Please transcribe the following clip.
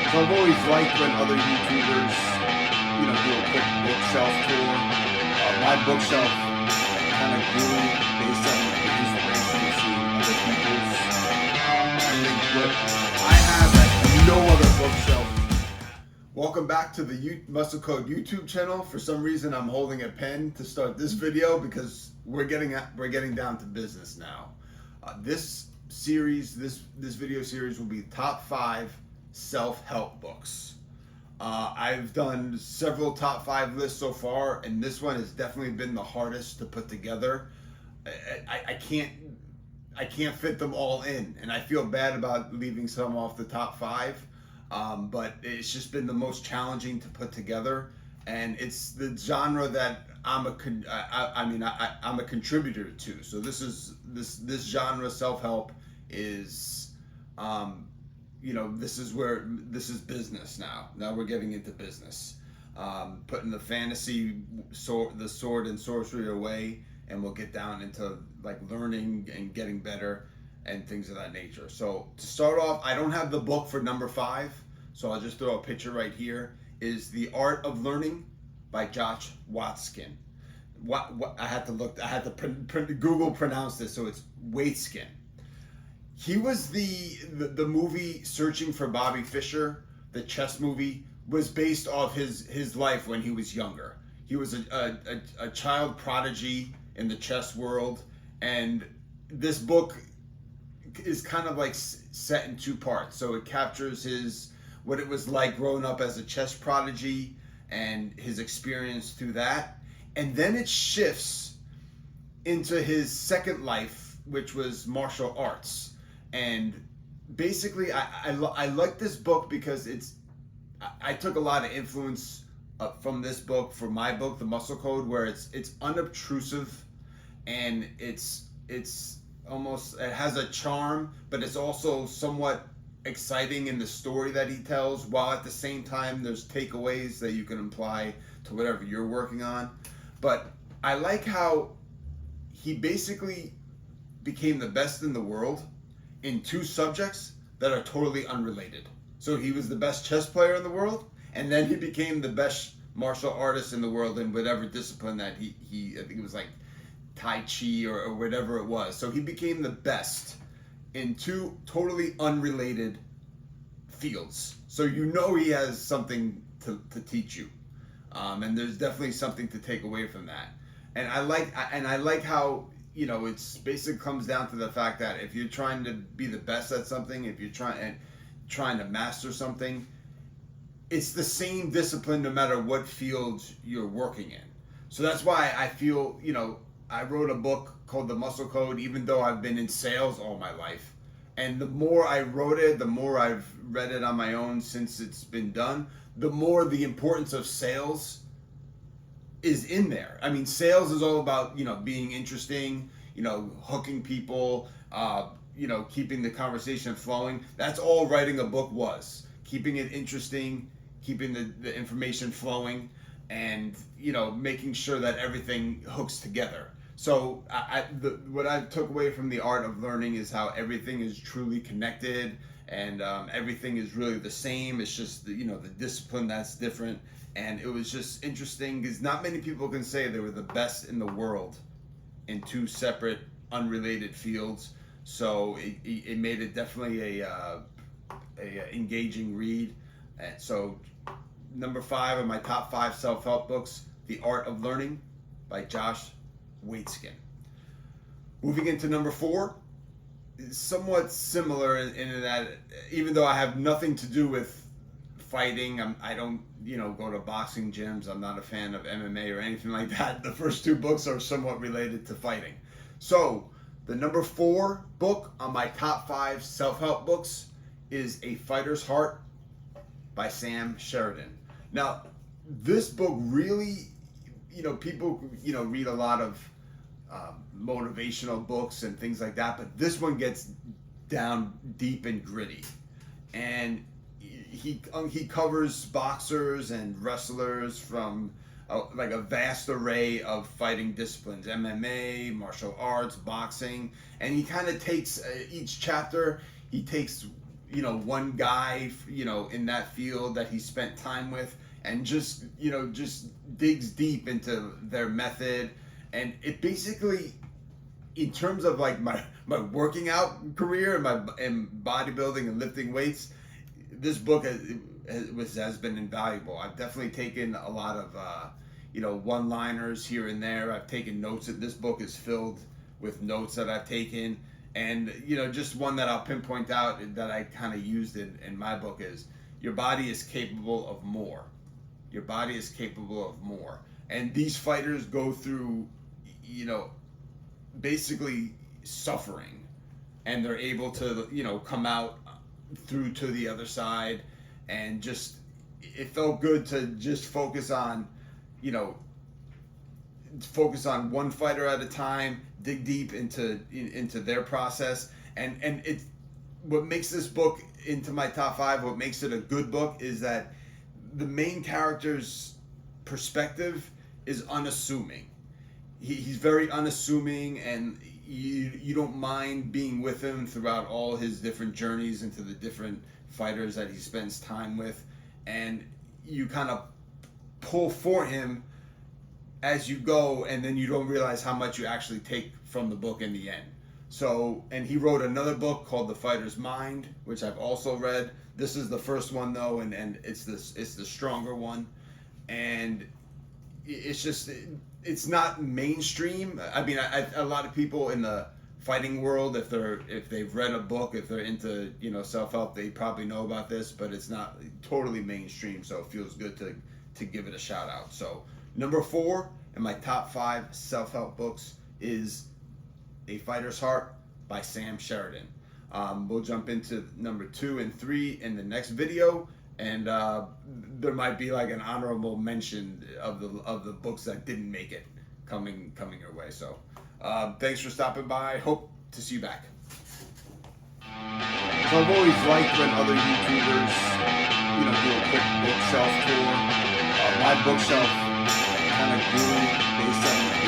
So I've always liked when other YouTubers, do a quick bookshelf tour. My bookshelf kind of grew based on the inspiration of seeing other people's. I think what I have at no other bookshelf. Welcome back to the Muscle Code YouTube channel. For some reason, I'm holding a pen to start this video because we're getting down to business now. This video series will be top 5 self-help books. I've done several top 5 lists so far, and this one has definitely been the hardest to put together. I can't fit them all in, and I feel bad about leaving some off the top 5. But it's just been the most challenging to put together, and it's the genre that I'm a contributor to. So this genre, self-help, is this is business now. Now we're getting into business, putting the fantasy the sword and sorcery away, and we'll get down into like learning and getting better and things of that nature. So to start off, I don't have the book for number 5, so I'll just throw a picture right here. Is The Art of Learning by Josh Waitzkin. I had to Google pronounce this, so it's Waitzkin. He was the movie Searching for Bobby Fischer, the chess movie, was based off his life when he was younger. He was a child prodigy in the chess world, and this book is kind of like set in 2 parts. So it captures what it was like growing up as a chess prodigy and his experience through that. And then it shifts into his second life, which was martial arts. And basically, I like this book because I took a lot of influence from this book for my book, The Muscle Code, where it's unobtrusive, and it's almost, it has a charm, but it's also somewhat exciting in the story that he tells, while at the same time there's takeaways that you can apply to whatever you're working on. But I like how he basically became the best in the world in 2 subjects that are totally unrelated. So he was the best chess player in the world, and then he became the best martial artist in the world in whatever discipline that he I think it was like Tai Chi or whatever it was. So he became the best in 2 totally unrelated fields. So he has something to teach you, and there's definitely something to take away from that. And I like how it's basically comes down to the fact that if you're trying to be the best at something, if you're trying to master something, it's the same discipline no matter what field you're working in. So that's why I feel I wrote a book called The Muscle Code, even though I've been in sales all my life. And the more I wrote it, the more I've read it on my own since it's been done, the more the importance of sales is in there. I mean, sales is all about, being interesting, hooking people, keeping the conversation flowing. That's all writing a book was. Keeping it interesting, keeping the information flowing, and, making sure that everything hooks together. So what I took away from The Art of Learning is how everything is truly connected, and everything is really the same. It's just the discipline that's different. And it was just interesting because not many people can say they were the best in the world in 2 separate, unrelated fields. So it made it definitely a engaging read. And so number 5 of my top 5 self-help books, The Art of Learning by Josh Waitzkin. Moving into number 4, somewhat similar in that, even though I have nothing to do with fighting, I don't go to boxing gyms, I'm not a fan of MMA or anything like that. The first 2 books are somewhat related to fighting. So the number 4 book on my top 5 self-help books is A Fighter's Heart by Sam Sheridan. Now this book really, people read a lot of motivational books and things like that, but this one gets down deep and gritty, and he covers boxers and wrestlers from like a vast array of fighting disciplines: MMA, martial arts, boxing, and he kind of takes each chapter. He takes one guy, in that field that he spent time with, and just digs deep into their method. And it basically, in terms of like my working out career and bodybuilding and lifting weights, this book has been invaluable. I've definitely taken a lot of one-liners here and there. I've taken notes. This book is filled with notes that I've taken. And just one that I'll pinpoint out that I kind of used in my book is, your body is capable of more. Your body is capable of more. And these fighters go through, basically suffering, and they're able to, come out through to the other side. And just, it felt good to just focus on one fighter at a time, dig deep into their process. And it, what makes this book into my top 5, what makes it a good book, is that the main character's perspective is unassuming. He's very unassuming, and you don't mind being with him throughout all his different journeys into the different fighters that he spends time with, and you kind of pull for him as you go, and then you don't realize how much you actually take from the book in the end. So, and he wrote another book called The Fighter's Mind, which I've also read. This is the first one though, and it's the stronger one. And it's just, it's not mainstream. I mean, a lot of people in the fighting world, if they've read a book, if they're into self-help, they probably know about this, but it's not totally mainstream, so it feels good to give it a shout out. So number 4 in my top 5 self-help books is A Fighter's Heart by Sam Sheridan. We'll jump into number 2 and 3 in the next video, and there might be like an honorable mention of the books that didn't make it coming your way. So thanks for stopping by. Hope to see you back. So I've always liked when other YouTubers do a quick bookshelf tour. My bookshelf kind of grew based on